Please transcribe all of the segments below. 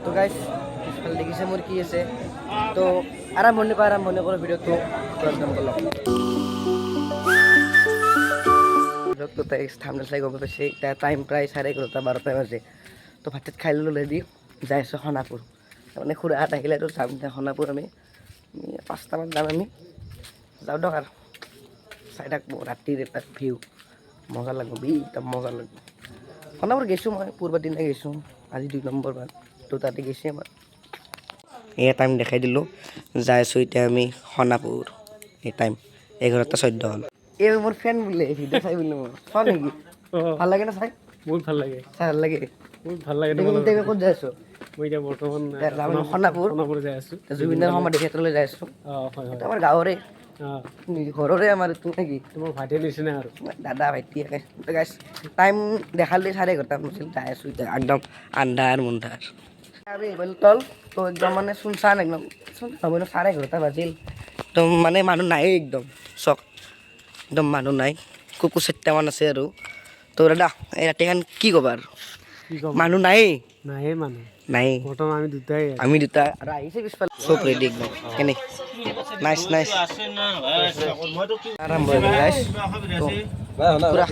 তো গাইস পিছফালে দেখিছে মোৰ কি আছে তো আৰম্ভণি কৰোঁ ভিডিঅ'টো একদম বলক তো তাই থাম্বনেল চাই গম পাইছে এতিয়া টাইম প্ৰায় 11:30-12টা বাজে তো ভাত খাই ল'লোঁ ৰেডি যাই আছোঁ সোণাপুৰ তাৰমানে খুৰাহঁত আহিলে তো যাম এতিয়া সোণাপুৰ আমি 5টামান যাম আমি যাওঁ দিয়ক আৰু চাই থাকবো ৰাতিৰ এটা ভিউ মজা লাগব একদম মজা লাগব সোণাপুৰ গৈছোঁ মই পূৰ্বৰ দিনা গৈছোঁ আজি 2 নম্বৰ বাৰ তো তাতে গৈছে আমাৰ এই টাইম দেখাই দিলোঁ যাই আছোঁ এতিয়া আমি সোণাপুৰ এই টাইম 11:14 হ'ল এই মোৰ ফ্ৰেণ্ড বোলে ভিডিঅ' চাই বোলে মোৰ চাওঁ নেকি ভাল লাগে না চাই বহুত ভাল লাগে চাই ভাল লাগে বহুত ভাল লাগে তুমি ক'ত যাই আছোঁ মই এতিয়া বৰ্তমান সোণাপুৰ যাই আছোঁ জুবিনৰ সমাধি ক্ষেত্ৰলৈ যাই আছোঁ হয় এটা আমাৰ গাঁৱৰে ঘৰৰে আমাৰ এইটো নেকি তোমাৰ ভাইটিৰ নিচিনা আৰু দাদা ভাইটি গাইছ টাইম দেখালে 11:30 হৈছিল যাই আছোঁ এতিয়া একদম আন্ধাৰ মুন্ধাৰ আমি এইবাৰ তল তো একদম মানে চুনচান একদম 11:30 বাজিল একদম মানে মানুহ নাই একদম চক একদম মানুহ নাই কুকুৰ 4টামান আছে আৰু তো দাদা এই ৰাতিখন কি ক'বা আৰু মানুহ নাই মানুহ নাই বৰ্তমান আমি দুটা আৰু আহিছে পিছফালে চব ৰেডি একদম কেনে নাইচ আৰম্ভ হৈ গ'ল গাইছ পুৰা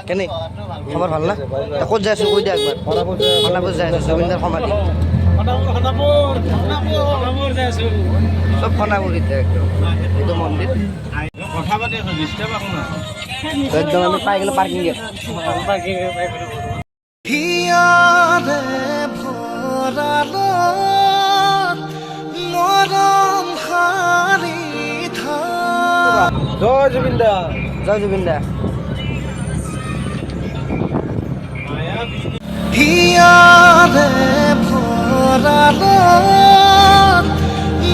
কেনে খবৰ ভাল না ক'ত যাই আছোঁ কৈ দিয়া একবাৰ সোণাপুৰ যাই আছোঁ জুবিনদাৰ সমাধি চব সোণাপুৰ এতিয়া একদম এইটো মন্দিৰ একদম আমি পাই গ'লোঁ পাৰ্কিং হিয়াৰে ভৰালত মৰম সাৰি জয় জুবিন দা হিয়াৰে ভৰালত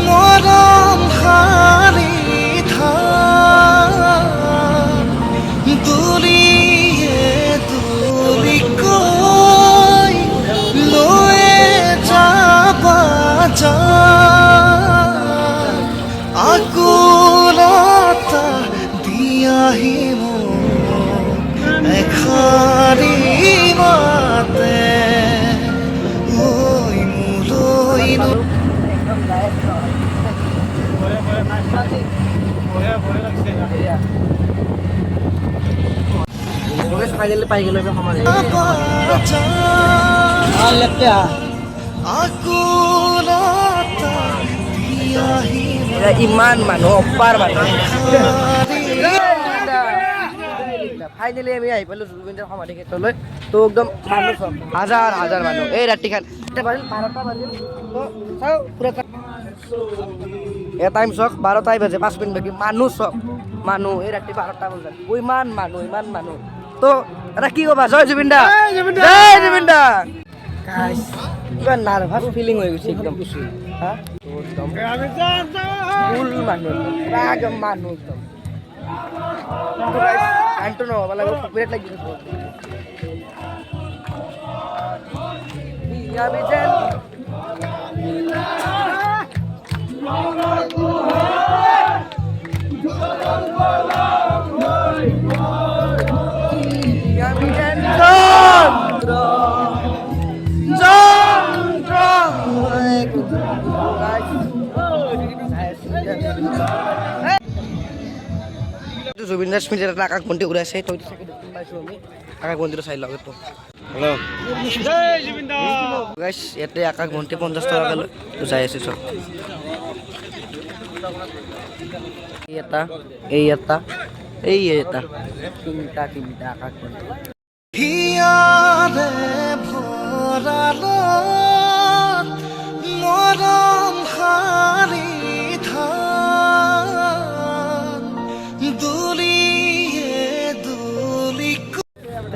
মৰম সাৰি দুলিয়ে দুলিকৈ লৈ যাবা আকুলতা দিয়াহি মোক এখাৰি মাতে ঐ মোলৈ ফাইনেলি পাই গ'লোঁ আমি সমাধি ইমান মানুহ অপাৰ মানুহ ফাইনেলি আমি আহি পালোঁ জুবিনদাৰ সমাধি ক্ষেত্ৰলৈ তো একদম মানুহ চব হাজাৰ মানুহ এই ৰাতিখন এতিয়া বাজিল 12টা বাজিল তো চাওঁ পুৰা টাইম চক 12টাই বাজে 5 মিনিট বাকী মানুহ চব মানুহ এই ৰাতি 12টা বজাত ইমান মানুহ তো এটা কি ক'বা জয় জুবিন দা গাইছ কিবা নাৰ্ভাছ ফিলিং হৈ গৈছে একদম হা ফুল মানুহ একদম মানুহ একদম গানটো নহ'ব লাগিব কপিৰাইট লাগি গৈছে আমি যেন জুবিনদাৰ স্মৃতিত এটা আকাশ বন্তি উৰাইছে তো পাইছোঁ আমি আকাশ বন্তিটো চাই লওঁ তো হেল্ল' গাইছ ইয়াতে আকাশ বন্তি 50 টকাকৈ লৈ যাই আছোঁ চব এই এটা তিনিটা আকাশ বন্তি হিয়াৰে ভৰালত মৰম সাৰি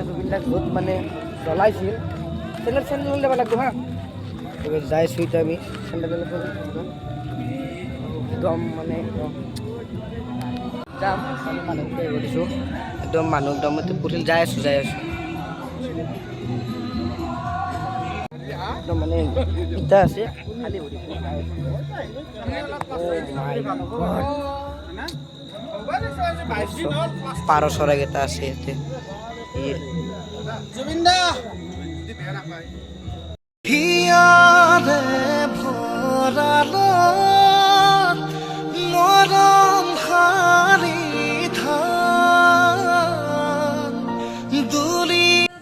জুবিনদাক বহুত মানে জ্বলাইছিল চেণ্ডেল দিব লাগিব হা যাইছোঁ এতিয়া আমি চেণ্ডেল একদম মানে যাম মানুহ দিছোঁ একদম মানুহ একদম পুঠিল যাই আছোঁ একদম মানে ইটা আছে খালি পাৰ চৰাইকেইটা আছে ইয়াতে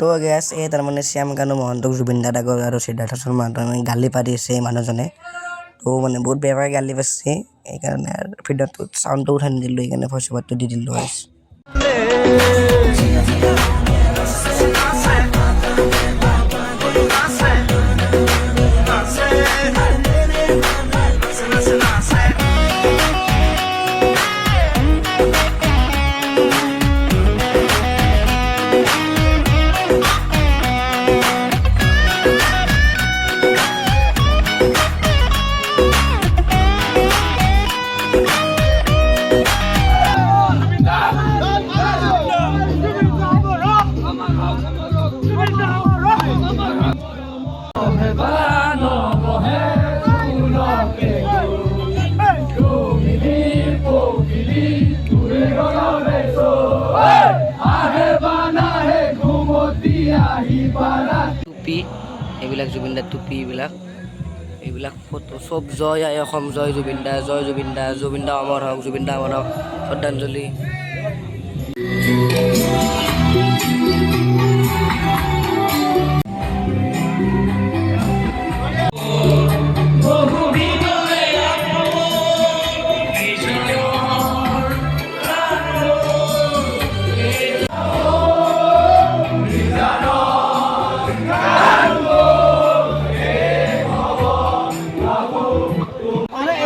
তো গেছ এই তাৰমানে শ্যামকানু মহন্তক জুবিন দাৰ আগত আৰু সিদ্ধাৰ্থ শৰ্মা গালি পাৰি আছে এই মানুহজনে তো মানে বহুত বেয়াকৈ গালি পাৰছে সেইকাৰণে আৰু ভিডিঅ'টোত চাউণ্ডটো উঠাই নিদিলোঁ সেইকাৰণে ভইচ অভাৰটো দি দিলোঁ গাইছ টুপি এইবিলাক জুবিন দাৰ টুপি এইবিলাক ফটো চব জয় আই অসম জয় জুবিন দা জুবিন দা অমৰ হওক জুবিন দা অমৰ হওক শ্ৰদ্ধাঞ্জলি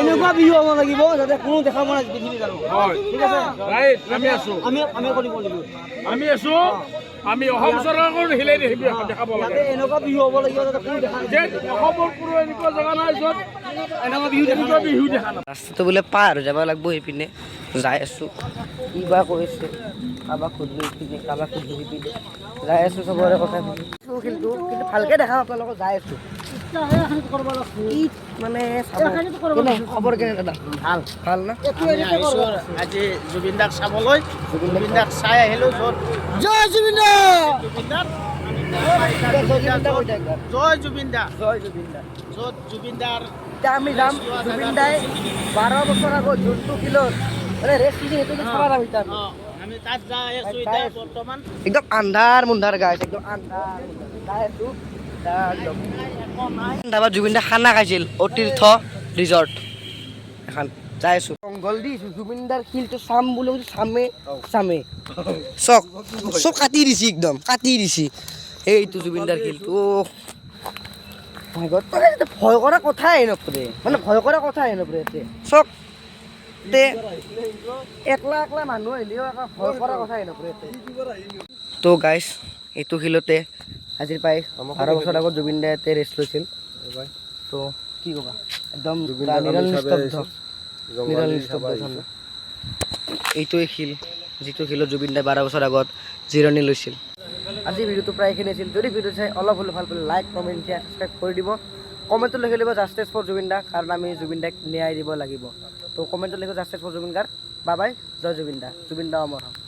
এনেকুৱা বিহু হ'ব লাগিব যাতে কোনো দেখা পোৱা নাই পৃথিৱীত আৰু ঠিক আছে ৰাইট আমি আছো আমি কৰিব লাগিব আমি আছো আমি অসম চৰকাৰৰ হিলাই দেখাব লাগে যাতে এনেকুৱা বিহু হ'ব লাগিব যাতে কোনো দেখা যে অসমৰ কোনো এনেকুৱা জেগা নাই য'ত এনেকুৱা বিহু এনেকুৱা বিহু দেখা নাপায় ৰাস্তাটো বোলে পাৰ হৈ যাব লাগিব সেইপিনে যাই আছোঁ কিবা কৰিছে কাৰোবাক সুধিলোঁ সেইপিনে কাৰোবাক সুধিলোঁ সেইপিনে যাই আছোঁ চবৰে কথা কিন্তু ভালকৈ দেখা আপোনালোকক যাই আছোঁ মানে খবৰ কেনে দাদা ভাল ভাল না আজি জুবিন দাক চাবলৈ জুবিন দাক চাই আহিলোঁ য'ত জয় জুবিন দা জয় জুবিন দা য'ত জুবিন দাৰ এতিয়া আমি যাম জুবিন দাই 12 বছৰ আগত যোনটো কিলত মানে ৰেষ্ট দিছে সেইটো চাব যাম এতিয়া আমি তাত যাই আছোঁ এতিয়া বৰ্তমান একদম আন্ধাৰ মুন্ধাৰ গাইছে একদম আন্ধাৰ যাই আছোঁ ধাবাত জুবিন দা খানা খাইছিল অতীৰ্থ ৰিজৰ্ট এখন যাই আছোঁ জংঘল দিছোঁ জুবিন দাৰ শিলটো চাম বুলি চামে চব কাটি দিছি একদম কাটি দিছি এইটো জুবিন দাৰ শিলটো ভয় কৰা কথাই নপৰে মানে ভয় কৰা কথাই নপৰে ইয়াতে চব একলা মানুহ আহিলেও ভয় কৰা কথাই নপৰে ইয়াতে তো গাইছ এইটো শিলতে আজিৰ প্ৰায় 12 বছৰ আগত জুবিন দাই ইয়াতে ৰেষ্ট লৈছিল তো কি ক'বা একদম নিৰল নিস্তব্ধ এইটোৱে শিল যিটো শিলত জুবিন দাই 12 বছৰ আগত জিৰণি লৈছিল আজি ভিডিঅ'টো প্ৰায় এইখিনি আছিল যদি ভিডিঅ' চাই অলপ হ'লেও ভাল পালে লাইক কমেণ্ট শ্বেয়াৰ ছাবস্ক্ৰাইব কৰি দিব কমেণ্টত লিখি দিব জাষ্টিছ ফৰ জুবিন দা কাৰণ আমি জুবিন দাক ন্যায় দিব লাগিব তো কমেণ্টত লিখিব জাষ্টিছ ফৰ জুবিন গাৰ বাই বাই জয় জুবিন দা অমৰ হওক